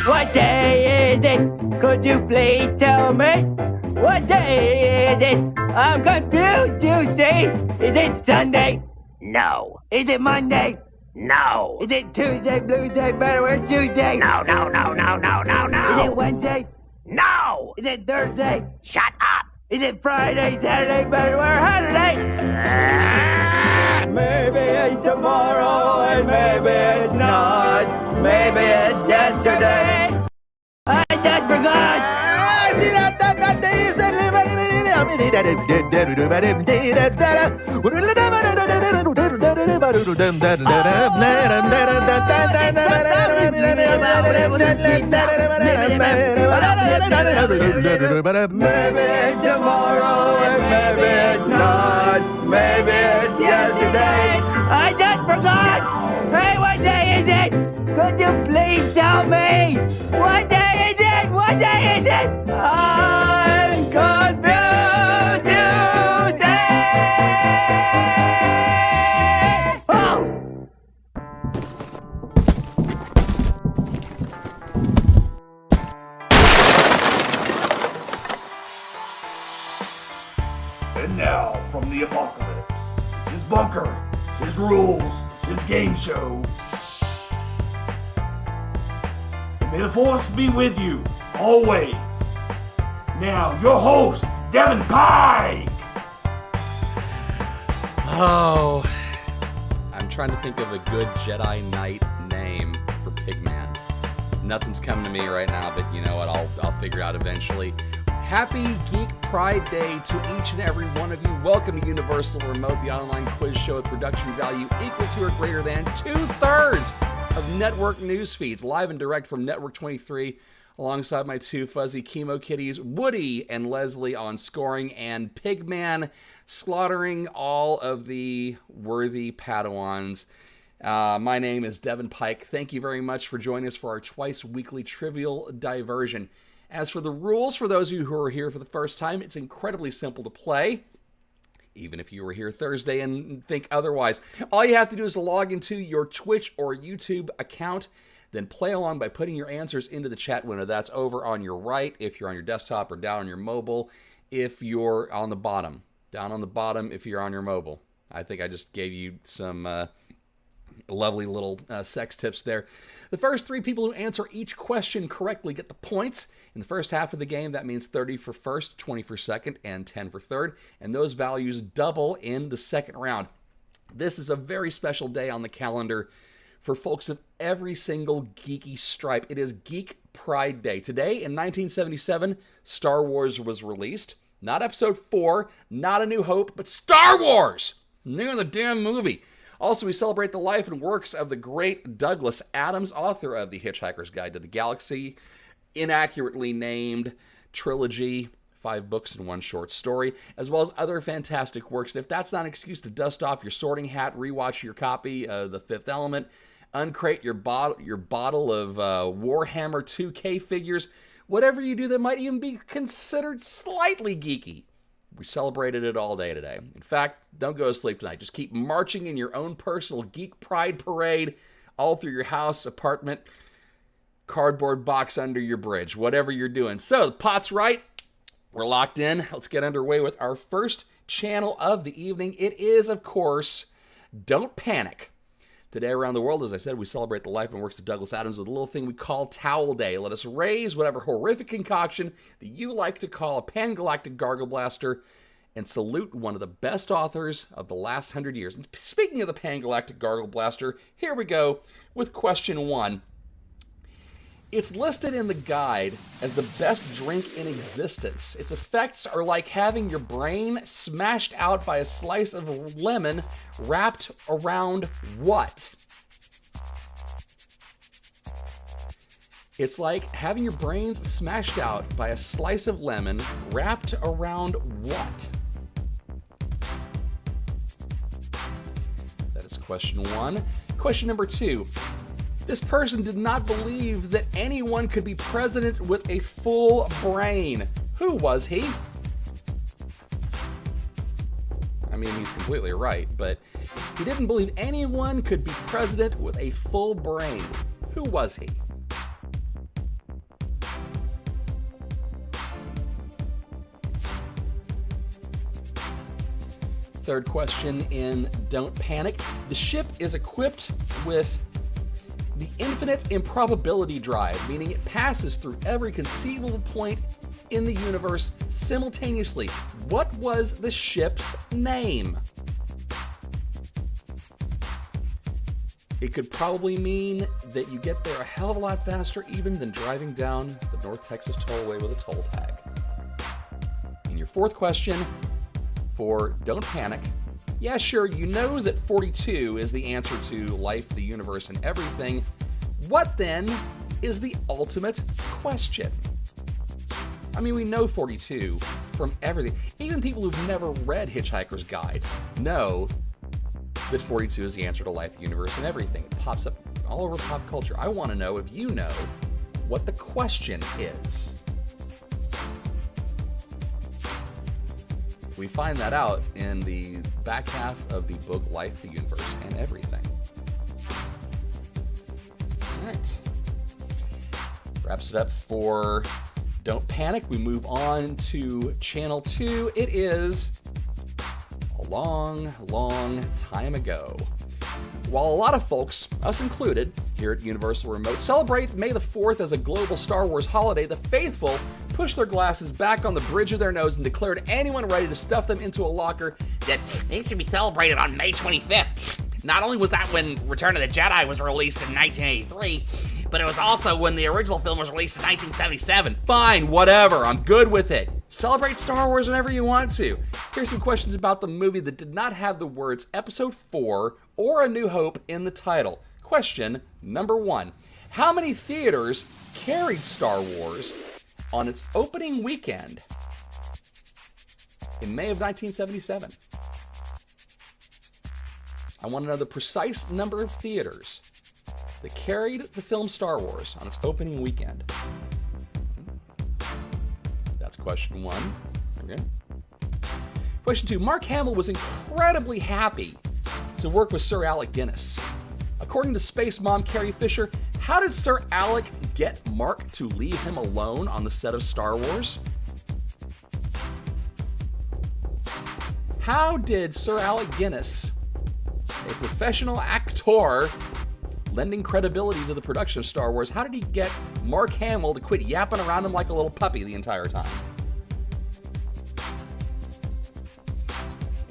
What day is it? Could you please tell me? What day is it? I'm confused, you see. Is it Sunday? No. Is it Monday? No. Is it Tuesday, Bluesday, Betterware, Tuesday? No. Is it Wednesday? No. Is it Thursday? Shut up. Is it Friday, Saturday, Betterware, Holiday? Maybe it's tomorrow and maybe it's not. Maybe it's yesterday. I just forgot. Maybe it's tomorrow and maybe it's not. Maybe it's yesterday. I just forgot. Hey, what day is it? Could you please tell me? What day is it? What day is it? I'm confused today. Oh! And now, from the apocalypse, it's his bunker, it's his rules, it's his game show. And may the force be with you, always. Now, your host, Devin Pike! Oh, I'm trying to think of a good Jedi Knight name for Pigman. Nothing's coming to me right now, but you know what, I'll figure it out eventually. Happy Geek Pride Day to each and every one of you. Welcome to Universal Remote, the online quiz show with production value equal to or greater than 2/3 of network news feeds, live and direct from Network 23, alongside my two fuzzy chemo kitties, Woody and Leslie, on scoring, and Pigman slaughtering all of the worthy Padawans. My name is Devin Pike. Thank you very much for joining us for our twice-weekly trivial diversion. As for the rules, for those of you who are here for the first time, it's incredibly simple to play, even if you were here Thursday and think otherwise. All you have to do is log into your Twitch or YouTube account, then play along by putting your answers into the chat window. That's over on your right if you're on your desktop, or down on your mobile if you're on the bottom. Down on the bottom if you're on your mobile. I think I just gave you some lovely little sex tips there. The first three people who answer each question correctly get the points. In the first half of the game, that means 30 for first, 20 for second, and 10 for third. And those values double in the second round. This is a very special day on the calendar for folks of every single geeky stripe. It is Geek Pride Day. Today, in 1977, Star Wars was released. Not Episode 4, not A New Hope, but Star Wars! Name of the damn movie. Also, we celebrate the life and works of the great Douglas Adams, author of The Hitchhiker's Guide to the Galaxy, inaccurately named trilogy, 5 books and 1 short story, as well as other fantastic works. And if that's not an excuse to dust off your sorting hat, rewatch your copy of The Fifth Element, uncrate your bottle of Warhammer 2K figures, whatever you do that might even be considered slightly geeky, we celebrated it all day today. In fact, don't go to sleep tonight. Just keep marching in your own personal Geek Pride parade all through your house, apartment, cardboard box under your bridge, whatever you're doing. So, the pot's right. We're locked in. Let's get underway with our first channel of the evening. It is, of course, Don't Panic. Today around the world, as I said, we celebrate the life and works of Douglas Adams with a little thing we call Towel Day. Let us raise whatever horrific concoction that you like to call a pan-galactic gargle blaster and salute one of the best authors of the last 100 years. And speaking of the pan-galactic gargle blaster, here we go with question 1. It's listed in the guide as the best drink in existence. Its effects are like having your brain smashed out by a slice of lemon wrapped around what? It's like having your brains smashed out by a slice of lemon wrapped around what? That is question 1. Question number 2. This person did not believe that anyone could be president with a full brain. Who was he? I mean, he's completely right, but he didn't believe anyone could be president with a full brain. Who was he? Third question in Don't Panic. The ship is equipped with the infinite improbability drive, meaning it passes through every conceivable point in the universe simultaneously. What was the ship's name? It could probably mean that you get there a hell of a lot faster even than driving down the North Texas Tollway with a toll tag. In your fourth question for Don't Panic, yeah, sure, you know that 42 is the answer to life, the universe, and everything. What then is the ultimate question? I mean, we know 42 from everything. Even people who've never read Hitchhiker's Guide know that 42 is the answer to life, the universe, and everything. It pops up all over pop culture. I want to know if you know what the question is. We find that out in the back half of the book Life, the Universe, and Everything. All right. Wraps it up for Don't Panic. We move on to Channel 2. It is a long, long time ago. While a lot of folks, us included, here at Universal Remote, celebrate May the 4th as a global Star Wars holiday, the faithful pushed their glasses back on the bridge of their nose and declared anyone ready to stuff them into a locker that it should be celebrated on May 25th. Not only was that when Return of the Jedi was released in 1983, but it was also when the original film was released in 1977. Fine, whatever, I'm good with it. Celebrate Star Wars whenever you want to. Here's some questions about the movie that did not have the words Episode 4 or A New Hope in the title. Question number 1. How many theaters carried Star Wars on its opening weekend in May of 1977? I want to know the precise number of theaters that carried the film Star Wars on its opening weekend. That's question 1. Okay. Question 2. Mark Hamill was incredibly happy to work with Sir Alec Guinness. According to Space Mom Carrie Fisher, how did Sir Alec get Mark to leave him alone on the set of Star Wars? How did Sir Alec Guinness, a professional actor lending credibility to the production of Star Wars, how did he get Mark Hamill to quit yapping around him like a little puppy the entire time?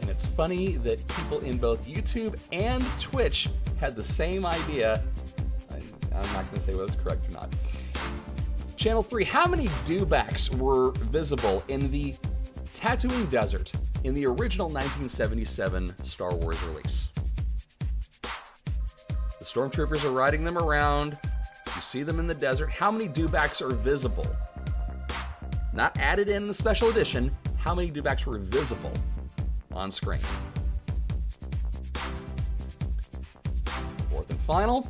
And it's funny that people in both YouTube and Twitch had the same idea. I'm not going to say whether it's correct or not. Channel 3, how many dewbacks were visible in the Tatooine Desert in the original 1977 Star Wars release? The stormtroopers are riding them around. You see them in the desert. How many dewbacks are visible? Not added in the special edition. How many dewbacks were visible on screen? Fourth and final.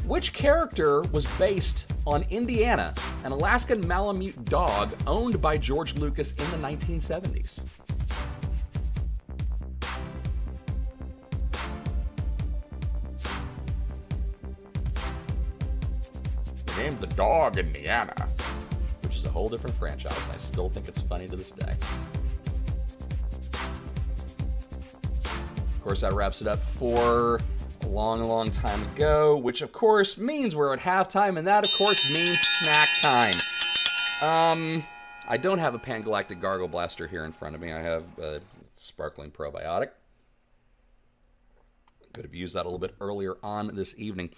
Which character was based on Indiana, an Alaskan Malamute dog owned by George Lucas in the 1970s? Named the dog Indiana, which is a whole different franchise. I still think it's funny to this day. Of course, that wraps it up for a long, long time ago, which of course means we're at halftime, and that of course means snack time. I don't have a Pangalactic Gargle Blaster here in front of me. I have a Sparkling Probiotic. Could have used that a little bit earlier on this evening.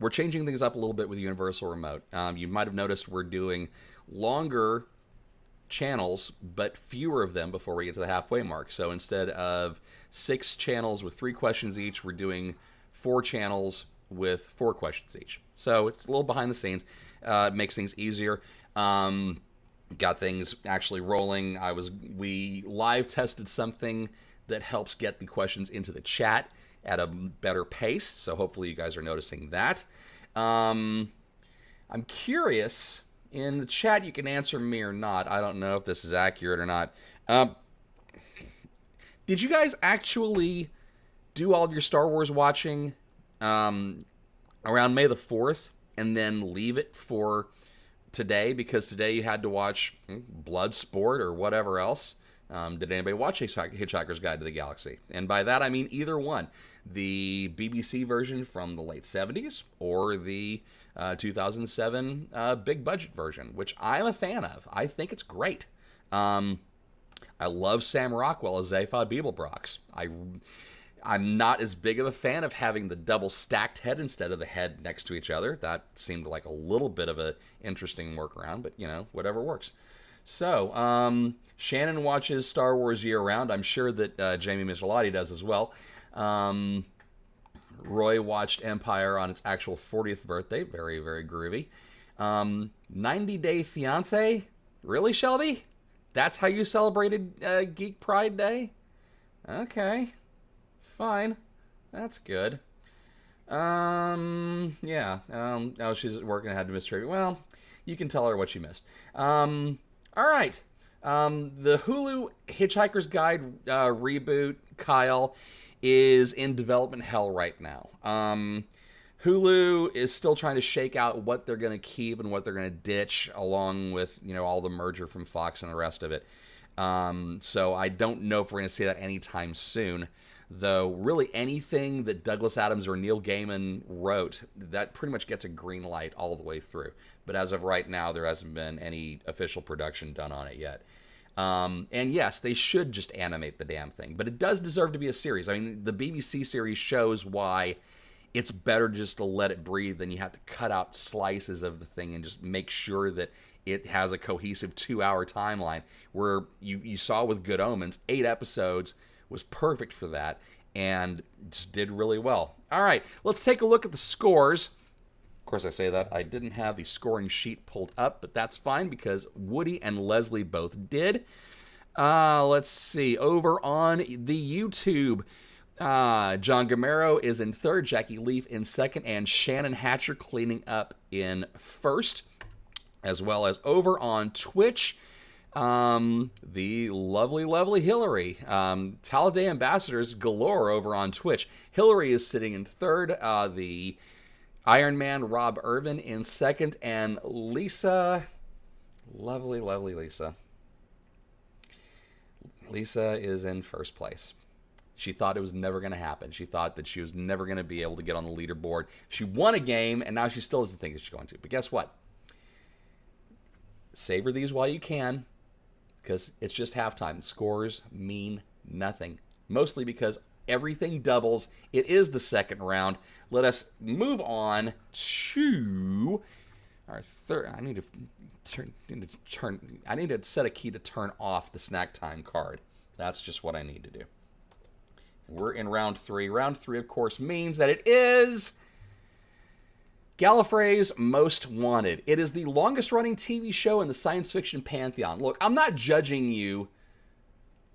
We're changing things up a little bit with Universal Remote. You might have noticed we're doing longer channels, but fewer of them before we get to the halfway mark. So instead of 6 channels with 3 questions each, we're doing 4 channels with 4 questions each. So it's a little behind the scenes. It makes things easier. Got things actually rolling. We live tested something that helps get the questions into the chat at a better pace, so hopefully you guys are noticing that. I'm curious, in the chat you can answer me or not. I don't know if this is accurate or not. Did you guys actually do all of your Star Wars watching around May the 4th and then leave it for today? Because today you had to watch Bloodsport or whatever else. Did anybody watch Hitchhiker's Guide to the Galaxy? And by that I mean either one. The BBC version from the late 70s or the 2007 big budget version, which I'm a fan of. I think it's great. I love Sam Rockwell as Zaphod Beeblebrox. I'm not as big of a fan of having the double stacked head instead of the head next to each other. That seemed like a little bit of an interesting workaround, but whatever works. So, Shannon watches Star Wars year-round. I'm sure that Jamie Michelotti does as well. Roy watched Empire on its actual 40th birthday. Very, very groovy. 90 Day Fiancé? Really, Shelby? That's how you celebrated Geek Pride Day? Okay. Fine. That's good. Yeah. Oh, she's at work and had to miss trivia. Well, you can tell her what she missed. All right. The Hulu Hitchhiker's Guide reboot, Kyle, is in development hell right now. Hulu is still trying to shake out what they're going to keep and what they're going to ditch, along with, all the merger from Fox and the rest of it. So I don't know if we're going to see that anytime soon. Though, really anything that Douglas Adams or Neil Gaiman wrote, that pretty much gets a green light all the way through. But as of right now, there hasn't been any official production done on it yet. And yes, they should just animate the damn thing. But it does deserve to be a series. I mean, the BBC series shows why it's better just to let it breathe than you have to cut out slices of the thing and just make sure that it has a cohesive 2-hour timeline. Where you saw with Good Omens, 8 episodes was perfect for that and just did really well. All right, let's take a look at the scores. Of course, I say that. I didn't have the scoring sheet pulled up, but that's fine because Woody and Leslie both did. Let's see. Over on the YouTube, John Gamero is in third, Jackie Leaf in second, and Shannon Hatcher cleaning up in first. As well as over on Twitch, the lovely Hillary. Talladega ambassadors galore over on Twitch. Hillary is sitting in third. The Iron Man Rob Irvin in second. And Lisa, lovely Lisa. Lisa is in first place. She thought it was never going to happen. She thought that she was never going to be able to get on the leaderboard. She won a game, and now she still doesn't think she's going to. But guess what? Savor these while you can, because it's just halftime. Scores mean nothing. Mostly because everything doubles. It is the second round. Let us move on to our third. I need to set a key to turn off the snack time card. That's just what I need to do. We're in round 3. Round 3, of course, means that it is Gallifrey's Most Wanted. It is the longest-running TV show in the science fiction pantheon. Look, I'm not judging you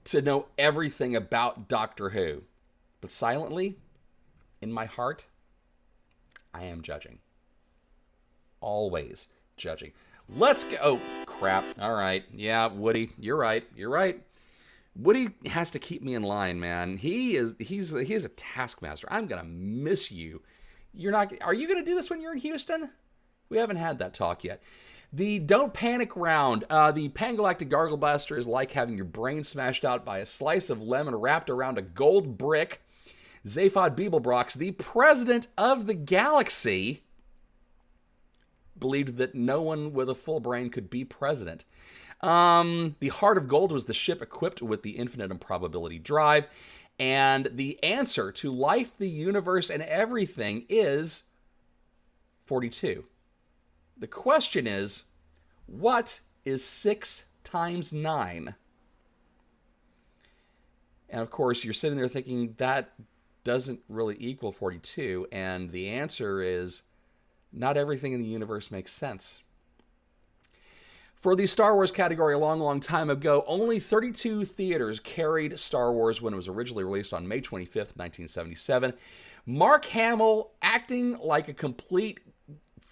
to know everything about Doctor Who, but silently, in my heart, I am judging. Always judging. Let's go. Oh, crap. All right. Yeah, Woody, you're right. Woody has to keep me in line, man. He's a taskmaster. I'm gonna miss you. Are you going to do this when you're in Houston? We haven't had that talk yet. The Don't Panic round. The Pangalactic Gargle Blaster is like having your brain smashed out by a slice of lemon wrapped around a gold brick. Zaphod Beeblebrox, the president of the galaxy, believed that no one with a full brain could be president. The Heart of Gold was the ship equipped with the infinite improbability drive. And the answer to life, the universe, and everything is 42. The question is, what is 6 times 9? And of course, you're sitting there thinking that doesn't really equal 42. And the answer is, not everything in the universe makes sense. For the Star Wars category a long time ago, only 32 theaters carried Star Wars when it was originally released on May 25th, 1977. Mark Hamill acting like a complete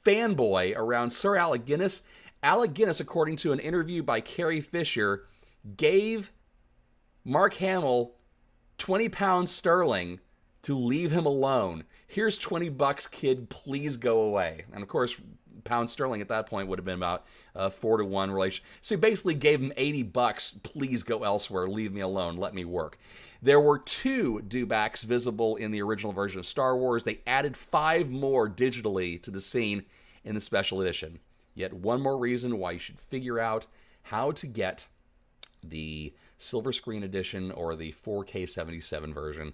fanboy around Sir Alec Guinness. Alec Guinness, according to an interview by Carrie Fisher, gave Mark Hamill 20 pounds sterling to leave him alone. Here's $20, kid, please go away. And of course, pound sterling at that point would have been about 4-to-1 relation. So he basically gave him $80. Please go elsewhere. Leave me alone. Let me work. There were 2 dewbacks visible in the original version of Star Wars. They added 5 more digitally to the scene in the special edition. Yet one more reason why you should figure out how to get the silver screen edition or the 4K 77 version.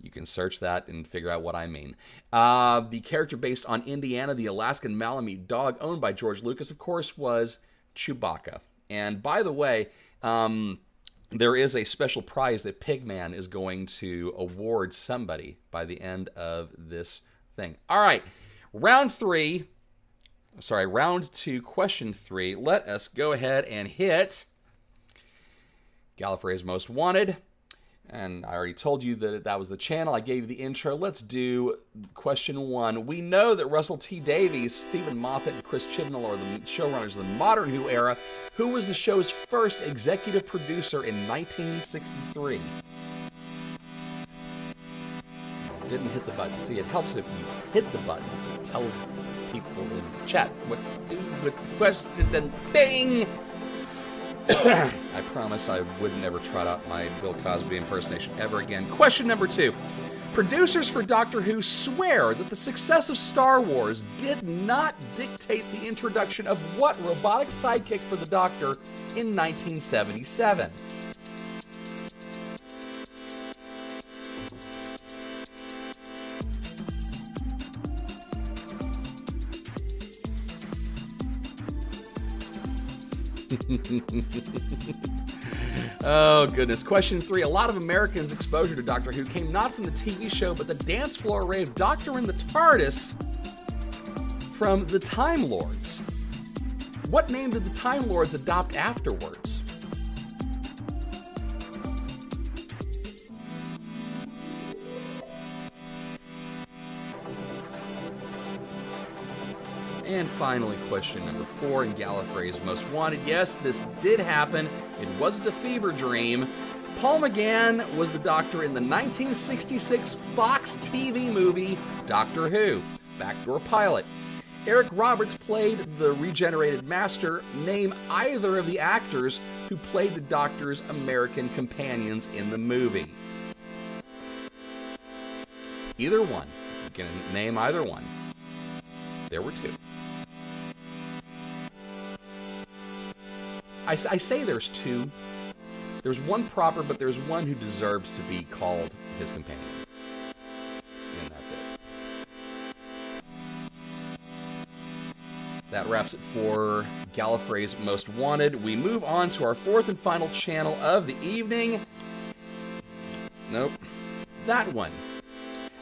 You can search that and figure out what I mean. The character based on Indiana, the Alaskan Malamute dog owned by George Lucas, of course, was Chewbacca. And by the way, there is a special prize that Pigman is going to award somebody by the end of this thing. All right, round 2, question 3. Let us go ahead and hit Gallifrey's Most Wanted. And I already told you that that was the channel. I gave you the intro. Let's do question 1. We know that Russell T Davies, Stephen Moffat, and Chris Chibnall are the showrunners of the Modern Who era. Who was the show's first executive producer in 1963? Didn't hit the button. See, it helps if you hit the buttons and tell people in the chat what to do with the question, then bing! I promise I would never trot out my Bill Cosby impersonation ever again. Question number 2. Producers for Doctor Who swear that the success of Star Wars did not dictate the introduction of what robotic sidekick for the Doctor in 1977? Oh, goodness. Question 3. A lot of Americans' exposure to Doctor Who came not from the TV show, but the dance floor array of Doctor in the TARDIS from the Time Lords. What name did the Time Lords adopt afterwards? And finally, question number 4 in Gallifrey's Most Wanted. Yes, this did happen. It wasn't a fever dream. Paul McGann was the Doctor in the 1966 Fox TV movie Doctor Who, backdoor pilot. Eric Roberts played the regenerated Master. Name either of the actors who played the Doctor's American companions in the movie. Either one. You can name either one. There were 2. I say there's 2. There's one proper, but there's one who deserves to be called his companion. And that's it. That wraps it for Gallifrey's Most Wanted. We move on to our 4th and final channel of the evening. Nope. That one.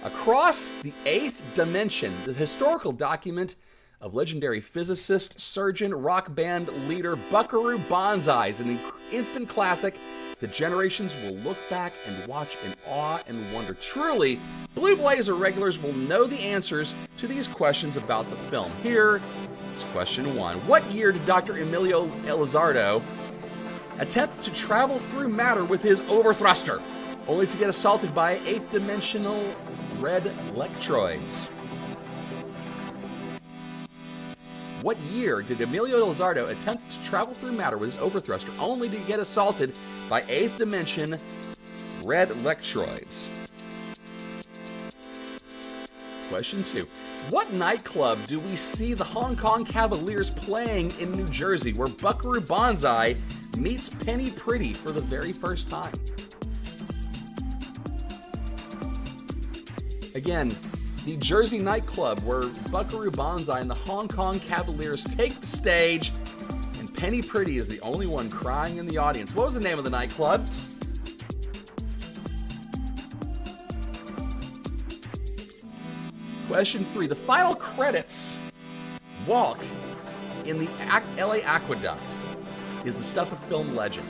Across the 8th Dimension, the historical document of legendary physicist, surgeon, rock band leader Buckaroo Banzai is an instant classic that generations will look back and watch in awe and wonder. Truly, Blue Blazer regulars will know the answers to these questions about the film. Here is question 1. What year did Dr. Emilio Elizardo attempt to travel through matter with his overthruster, only to get assaulted by 8th dimensional red Lectroids? What year did Emilio Elizardo attempt to travel through matter with his overthruster, only to get assaulted by 8th dimension red Lectroids? Question 2. What nightclub do we see the Hong Kong Cavaliers playing in New Jersey, where Buckaroo Banzai meets Penny Pretty for the very first time? Again, the Jersey nightclub where Buckaroo Banzai and the Hong Kong Cavaliers take the stage, and Penny Pretty is the only one crying in the audience. What was the name of the nightclub? Question 3. The final credits walk in the LA Aqueduct is the stuff of film legend.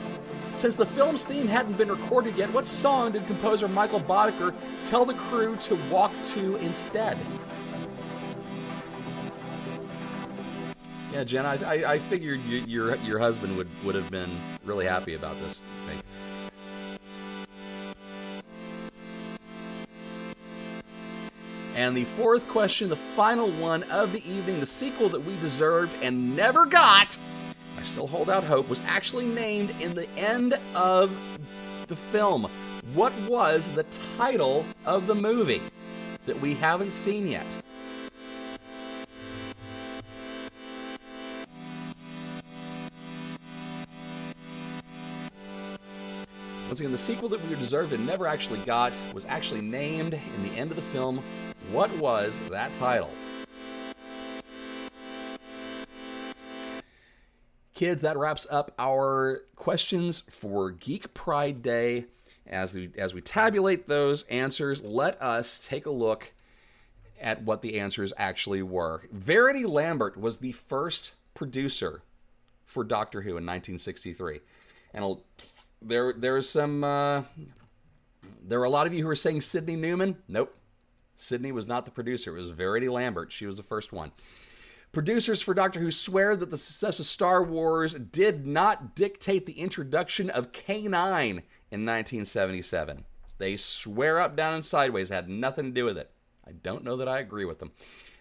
Since the film's theme hadn't been recorded yet, what song did composer Michael Boddicker tell the crew to walk to instead? Yeah, Jen, I figured your husband would have been really happy about this thing. And the fourth question, the final one of the evening, the sequel that we deserved and never got, I still hold out hope, was actually named in the end of the film. What was the title of the movie that we haven't seen yet? Once again, the sequel that we deserved and never actually got was actually named in the end of the film. What was that title? Kids, that wraps up our questions for Geek Pride Day. As we tabulate those answers, let us take a look at what the answers actually were. Verity Lambert was the first producer for Doctor Who in 1963. And there were a lot of you who were saying Sidney Newman. Nope. Sidney was not the producer. It was Verity Lambert. She was the first one. Producers for Doctor Who swear that the success of Star Wars did not dictate the introduction of K9 in 1977. They swear up, down, and sideways. It had nothing to do with it. I don't know that I agree with them.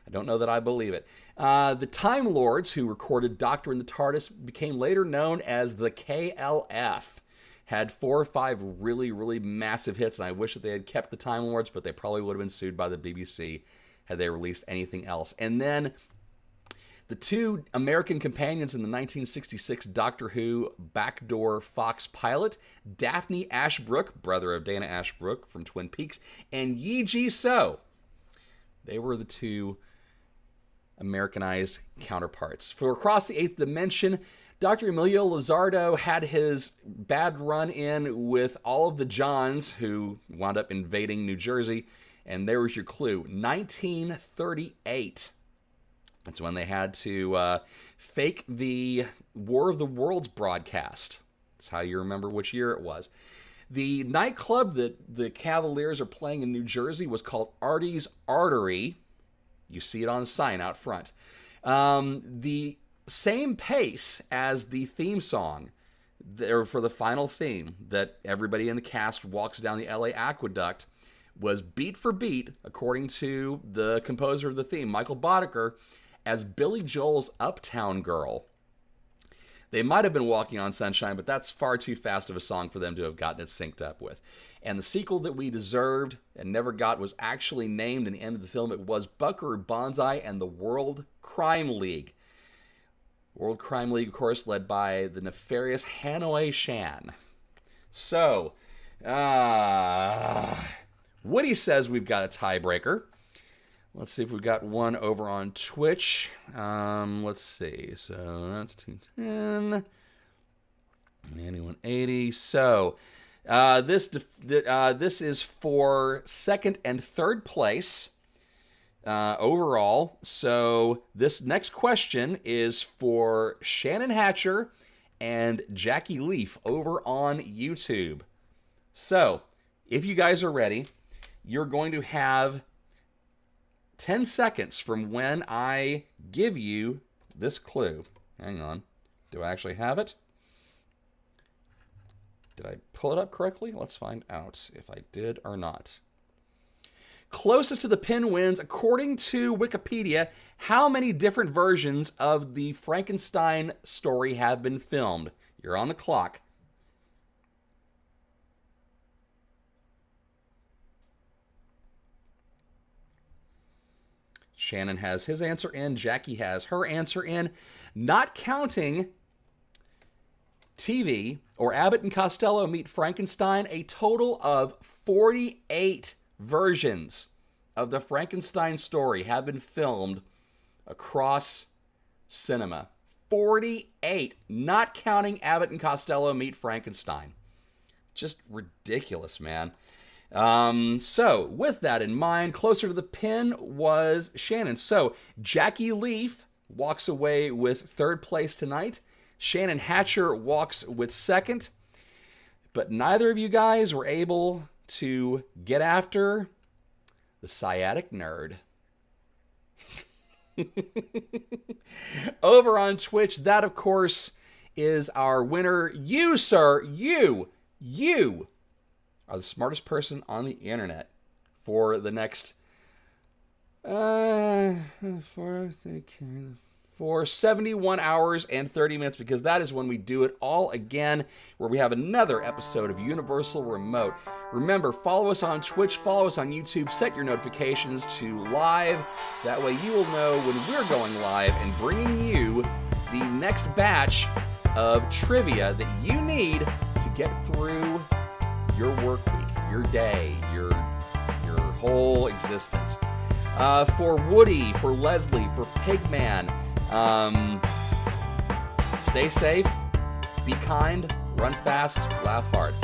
I don't know that I believe it. The Time Lords, who recorded Doctor in the TARDIS, became later known as the KLF. Had 4 or 5 really, really massive hits, and I wish that they had kept the Time Lords, but they probably would have been sued by the BBC had they released anything else. And then the 2 American companions in the 1966 Doctor Who backdoor Fox pilot, Daphne Ashbrook, brother of Dana Ashbrook from Twin Peaks, and Yi Ji So. They were the 2 Americanized counterparts. For Across the Eighth Dimension, Dr. Emilio Lizardo had his bad run-in with all of the Johns who wound up invading New Jersey, and there was your clue, 1938. That's when they had to fake the War of the Worlds broadcast. That's how you remember which year it was. The nightclub that the Cavaliers are playing in New Jersey was called Artie's Artery. You see it on the sign out front. The same pace as the theme song there for the final theme that everybody in the cast walks down the LA Aqueduct was beat for beat, according to the composer of the theme, Michael Boddicker, as Billy Joel's Uptown Girl. They might have been Walking on Sunshine, but that's far too fast of a song for them to have gotten it synced up with. And the sequel that we deserved and never got was actually named in the end of the film. It was Buckaroo Banzai and the World Crime League. World Crime League, of course, led by the nefarious Hanoi Shan. So, Woody says we've got a tiebreaker. Let's see if we've got one over on Twitch. Let's see. So that's 210. 9180. So this is for second and third place overall. So this next question is for Shannon Hatcher and Jackie Leaf over on YouTube. So if you guys are ready, you're going to have 10 seconds from when I give you this clue. Hang on. Do I actually have it? Did I pull it up correctly? Let's find out if I did or not. Closest to the pin wins. According to Wikipedia, how many different versions of the Frankenstein story have been filmed? You're on the clock. Shannon has his answer in. Jackie has her answer in. Not counting TV or Abbott and Costello Meet Frankenstein, a total of 48 versions of the Frankenstein story have been filmed across cinema. 48, not counting Abbott and Costello Meet Frankenstein. Just ridiculous, man. So, with that in mind, closer to the pin was Shannon. So, Jackie Leaf walks away with third place tonight. Shannon Hatcher walks with second. But neither of you guys were able to get after the sciatic nerd. Over on Twitch, that, of course, is our winner. You, sir, you are the smartest person on the internet for the next For 71 hours and 30 minutes, because that is when we do it all again, where we have another episode of Universal Remote. Remember, follow us on Twitch, follow us on YouTube, set your notifications to live. That way you will know when we're going live and bringing you the next batch of trivia that you need to get through your work week, your day, your whole existence. For Woody, for Leslie, for Pigman, stay safe, be kind, run fast, laugh hard.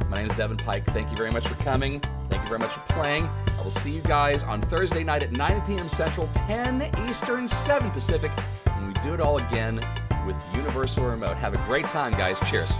My name is Devin Pike. Thank you very much for coming. Thank you very much for playing. I will see you guys on Thursday night at 9 p.m. Central, 10 Eastern, 7 Pacific, and we do it all again with Universal Remote. Have a great time, guys. Cheers.